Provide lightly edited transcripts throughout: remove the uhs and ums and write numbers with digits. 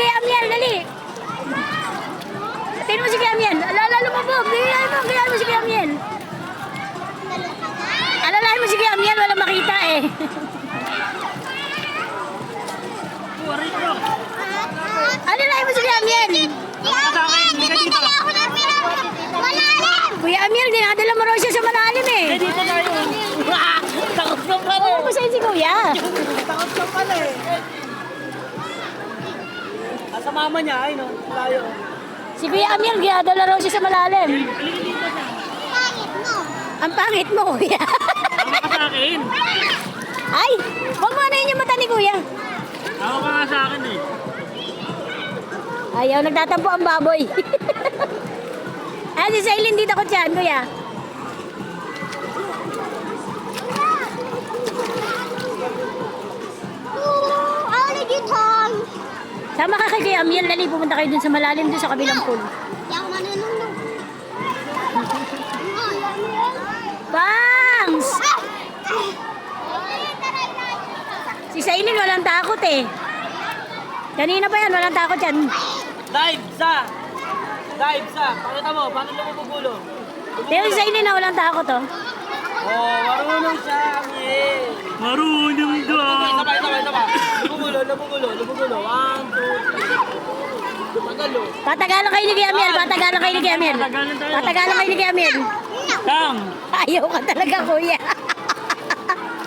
Kuya Amiel, dali. Tingnan mo si Kuya Amiel. Alala, lumabog. Bigyan mo si Kuya Amiel. Alalahin mo si Kuya Amiel, wala makita eh. Alalahin mo si Kuya Amiel. Kuya Amiel, dinadala mo raw siya sa malalim eh. Dito tayo. Takot ka pala. Oo, masaya si Kuya. Takot ka pala eh. Sa mama niya, ay no, tayo. Si Kuya Amiel, dinadala raw siya sa malalim. Ang pangit mo, Kuya. Tama ka sa akin. Ay, huwag mo anayin yung mata ni Kuya. Tama ka nga sa akin eh. Ayaw, nagtatampo ang baboy. Si Sailin dito ko dyan, Kuya. Sama ka kay Kuya Amiel, dali, pumunta kayo dun sa malalim, dun sa kabilang pool. Bangs! Si Sailin walang takot eh. Kanina pa yan, walang takot yan. Dive sa. Pakita mo, paano lumubugulo? Pero si Sailin na walang takot oh. Oh, marunong siya, Amiel. Marunong daw. Isa pa. Lumugulo. 1, 2, 3. Pagalo. Patagalan kayo ni Kuya Amiel, patagalan kayo ni Kuya Amiel. Patagalan kayo ni Kuya Amiel. Tang, Ayaw ka talaga, Kuya.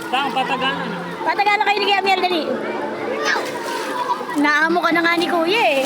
patagalan. Patagalan kayo ni Kuya Amiel, dali. Naamo ka na nga ni Kuya eh.